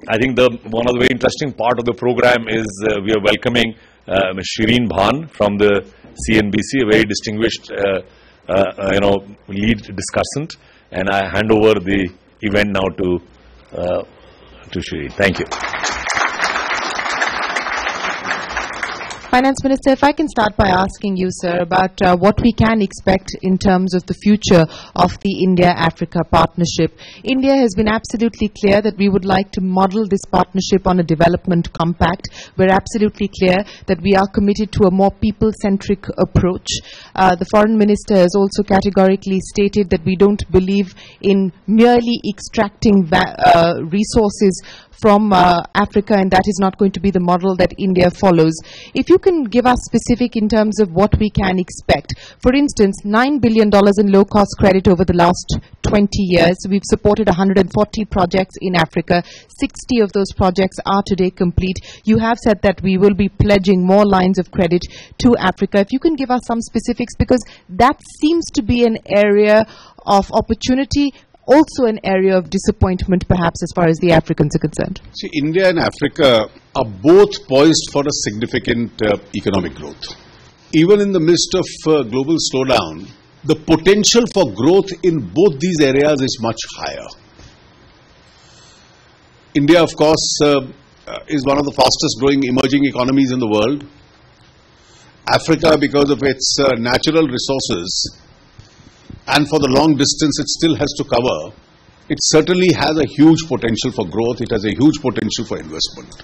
I think one of the very interesting part of the program is we are welcoming Ms. Shireen Bhan from the CNBC, a very distinguished lead discussant, and I hand over the event now to Shireen. Thank you. Finance Minister, if I can start by asking you, sir, about what we can expect in terms of the future of the India-Africa partnership. India has been absolutely clear that we would like to model this partnership on a development compact. We're absolutely clear that we are committed to a more people-centric approach. The Foreign Minister has also categorically stated that we don't believe in merely extracting resources from Africa, and that is not going to be the model that India follows. If you can give us specific in terms of what we can expect. For instance, $9 billion in low-cost credit over the last 20 years. We've supported 140 projects in Africa. 60 of those projects are today complete. You have said that we will be pledging more lines of credit to Africa. If you can give us some specifics, because that seems to be an area of opportunity, also an area of disappointment perhaps as far as the Africans are concerned. See, India and Africa are both poised for a significant economic growth. Even in the midst of global slowdown, the potential for growth in both these areas is much higher. India, of course, is one of the fastest growing emerging economies in the world. Africa, because of its natural resources, and for the long distance it still has to cover, it certainly has a huge potential for growth, it has a huge potential for investment.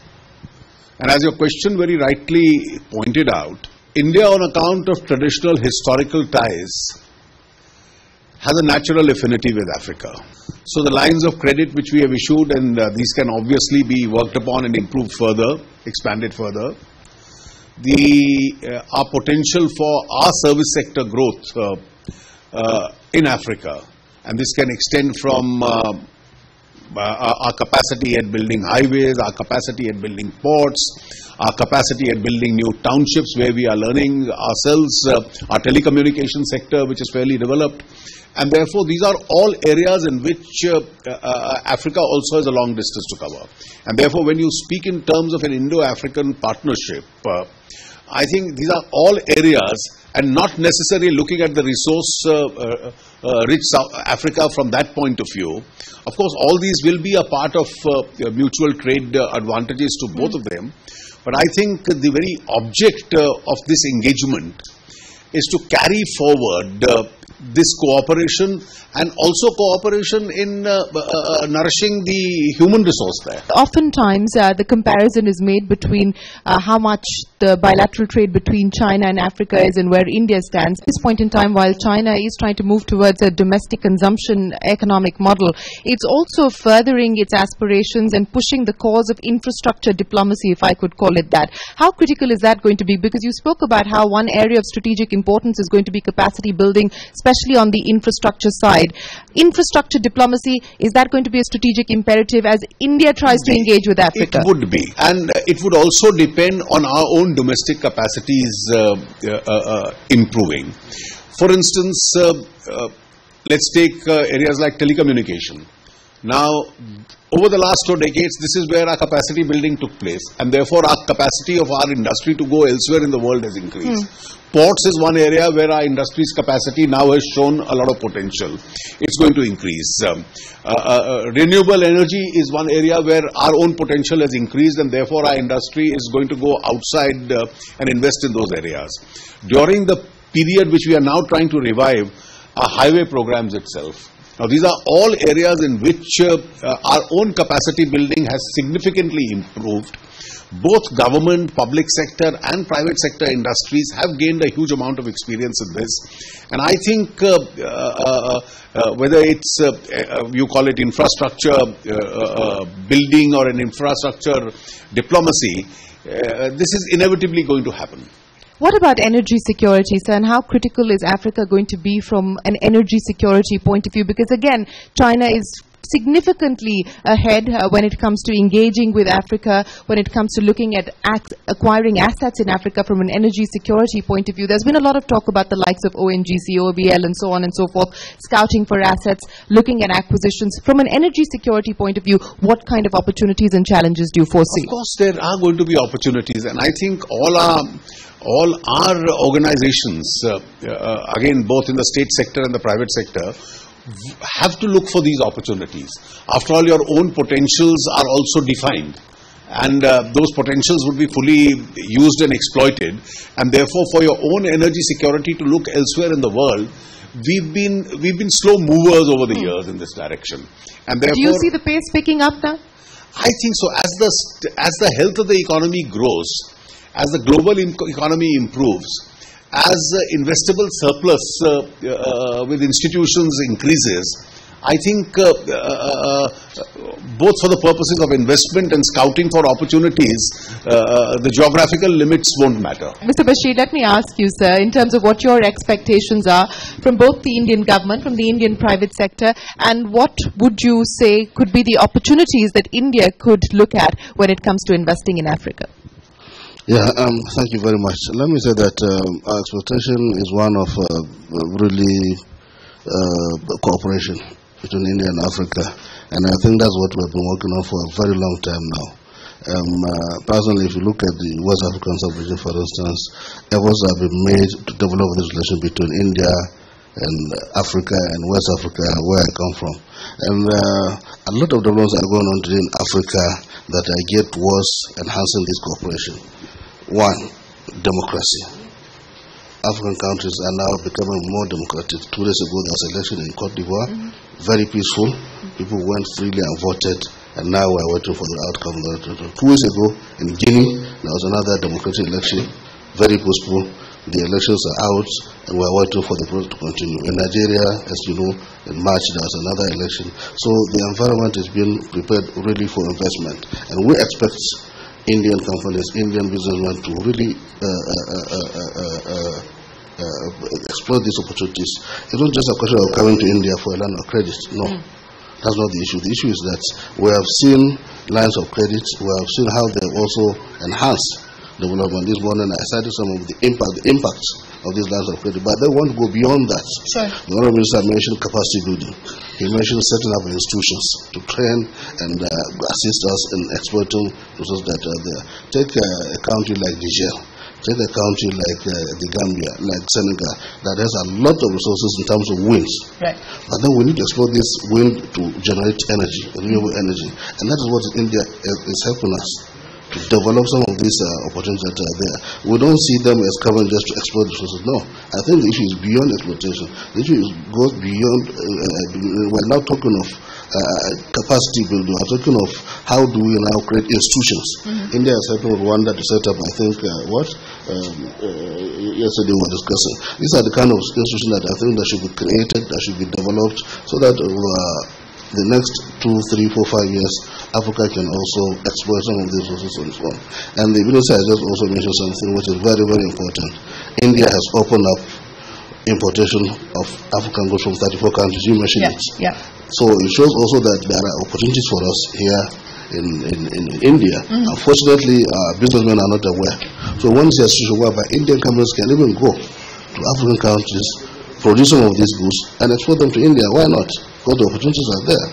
And as your question very rightly pointed out, India, on account of traditional historical ties, has a natural affinity with Africa. So the lines of credit which we have issued, and these can obviously be worked upon and improved further, expanded further. Our potential for our service sector growth in Africa, and this can extend from our capacity at building highways, our capacity at building ports, our capacity at building new townships where we are learning ourselves, our telecommunication sector which is fairly developed, and therefore these are all areas in which Africa also has a long distance to cover. And therefore when you speak in terms of an Indo-African partnership, I think these are all areas, and not necessarily looking at the resource-rich South Africa from that point of view. Of course, all these will be a part of mutual trade advantages to both of them. But I think the very object of this engagement is to carry forward this cooperation, and also cooperation in nourishing the human resource there. Oftentimes, the comparison is made between how much the bilateral trade between China and Africa is and where India stands. At this point in time, while China is trying to move towards a domestic consumption economic model, it's also furthering its aspirations and pushing the cause of infrastructure diplomacy, if I could call it that. How critical is that going to be? Because you spoke about how one area of strategic importance is going to be capacity building, especially on the infrastructure side. Infrastructure diplomacy, is that going to be a strategic imperative as India tries to engage with Africa? It would be, and it would also depend on our own domestic capacities improving. For instance, let's take areas like telecommunication. Now, over the last 2 decades, this is where our capacity building took place, and therefore our capacity of our industry to go elsewhere in the world has increased. Ports is one area where our industry's capacity now has shown a lot of potential. It's going to increase. Renewable energy is one area where our own potential has increased, and therefore our industry is going to go outside and invest in those areas. During the period which we are now trying to revive, our highway programs itself. Now, these are all areas in which our own capacity building has significantly improved. Both government, public sector and private sector industries have gained a huge amount of experience in this. And I think whether it's, you call it infrastructure building or an infrastructure diplomacy, this is inevitably going to happen. What about energy security, sir, and how critical is Africa going to be from an energy security point of view? Because again, China is significantly ahead when it comes to engaging with Africa, when it comes to looking at acquiring assets in Africa from an energy security point of view. There's been a lot of talk about the likes of ONGC, OBL and so on and so forth, scouting for assets, looking at acquisitions. From an energy security point of view, what kind of opportunities and challenges do you foresee? Of course, there are going to be opportunities, and I think all our organizations, again, both in the state sector and the private sector, have to look for these opportunities. After all, your own potentials are also defined, and those potentials would be fully used and exploited, and therefore for your own energy security to look elsewhere in the world, we've been slow movers over the years in this direction, and therefore, do you see the pace picking up now? I think so. As the health of the economy grows, as the global economy improves, as investable surplus with institutions increases, I think both for the purposes of investment and scouting for opportunities, the geographical limits won't matter. Mr. Bashir, let me ask you, sir, in terms of what your expectations are from both the Indian government, from the Indian private sector, and what would you say could be the opportunities that India could look at when it comes to investing in Africa? Yeah, thank you very much. Let me say that our expectation is one of really cooperation between India and Africa, and I think that's what we've been working on for a very long time now. Personally, if you look at the West African sub-region, for instance, efforts have been made to develop this relation between India and Africa and West Africa, where I come from. And a lot of developments are going on today in Africa that are geared towards enhancing this cooperation. One, democracy. African countries are now becoming more democratic. 2 days ago, there was an election in Cote d'Ivoire, very peaceful. People went freely and voted, and now we're waiting for the outcome. 2 weeks ago, in Guinea, there was another democratic election, very peaceful. The elections are out, and we're waiting for the process to continue. In Nigeria, as you know, in March, there was another election. So the environment is being prepared really for investment, and we expect Indian companies, Indian businessmen to really exploit these opportunities. It's not just a question of coming to India for a line of credit. No, that's not the issue. The issue is that we have seen lines of credit, we have seen how they also enhance development. This morning I cited some of the impacts of these lines of credit, but they want to go beyond that. Sure. The Honorable Minister mentioned capacity building. He mentioned setting up institutions to train and assist us in exploiting resources that are there. Take a country like Niger, take a country like the Gambia, like Senegal, that has a lot of resources in terms of winds. Right. But then we need to exploit this wind to generate energy, renewable energy. And that is what India is helping us to develop some of these opportunities that are there. We don't see them as coming just to exploit resources. No, I think the issue is beyond exploitation. The issue goes beyond. We're now talking of capacity building. We're talking of how do we now create institutions. India is helping Rwanda to set up, I think, yesterday we were discussing. These are the kind of institutions that I think that should be created, that should be developed, so that the next 2, 3, 4, 5 years, Africa can also exploit some of these resources and so on. And the minister has just also mentioned something which is very, very important. India has opened up importation of African goods from 34 countries. You mentioned it. Yeah. So it shows also that there are opportunities for us here in India. Unfortunately, businessmen are not aware. So one is a situation whereby Indian companies can even go to African countries, produce some of these goods, and export them to India. Why not? Because the opportunities are there.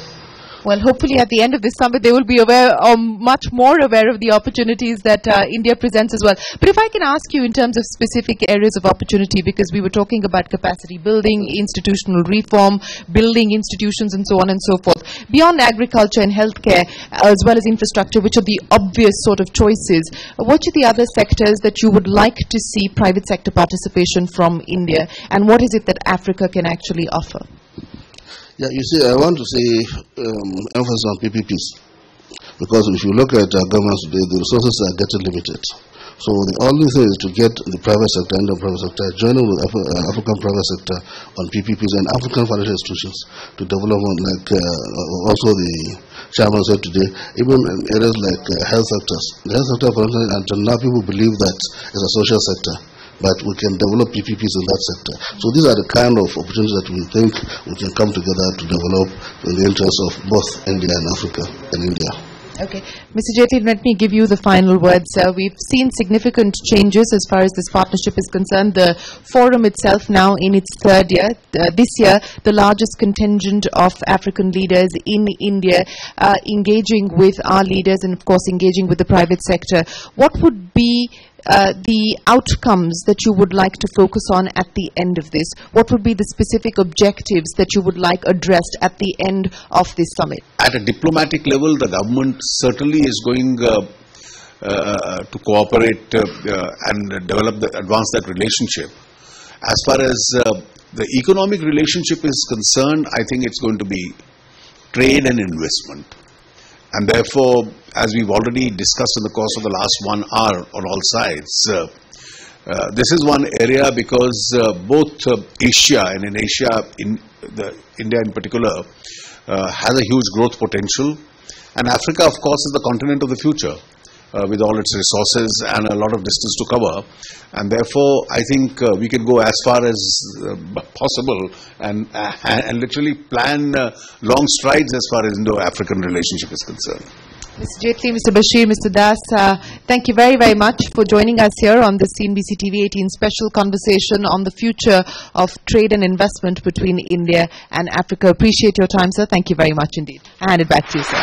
Well, hopefully at the end of this summit, they will be aware, much more aware of the opportunities that India presents as well. But if I can ask you in terms of specific areas of opportunity, because we were talking about capacity building, institutional reform, building institutions and so on and so forth. Beyond agriculture and healthcare, as well as infrastructure, which are the obvious sort of choices, what are the other sectors that you would like to see private sector participation from India? And what is it that Africa can actually offer? Yeah, you see, I want to say emphasis on PPPs, because if you look at governments today, the resources are getting limited. So the only thing is to get the private sector and the private sector joining with African private sector on PPPs and African financial institutions to develop, like also the chairman said today, even in areas like health sectors. The health sector, for instance, until now people believe that it's a social sector. but we can develop PPPs in that sector. So these are the kind of opportunities that we think we can come together to develop in the interest of both India and Africa and India. Okay. Mr. Jaitley, let me give you the final word, sir. We've seen significant changes as far as this partnership is concerned. The forum itself now in its third year. This year, the largest contingent of African leaders in India engaging with our leaders and, of course, engaging with the private sector. What would be the outcomes that you would like to focus on at the end of this? What would be the specific objectives that you would like addressed at the end of this summit? At a diplomatic level, the government certainly is going to cooperate and advance that relationship. As far as the economic relationship is concerned, I think it's going to be trade and investment. And therefore, as we've already discussed in the course of the last 1 hour on all sides, this is one area because both Asia and in Asia, India in particular, has a huge growth potential. And Africa, of course, is the continent of the future with all its resources and a lot of distance to cover. And therefore, I think we can go as far as possible and literally plan long strides as far as Indo-African relationship is concerned. Mr. Jaitley, Mr. Bashir, Mr. Das, thank you very, very much for joining us here on the CNBC TV 18 special conversation on the future of trade and investment between India and Africa. Appreciate your time, sir. Thank you very much indeed. I hand it back to you, sir.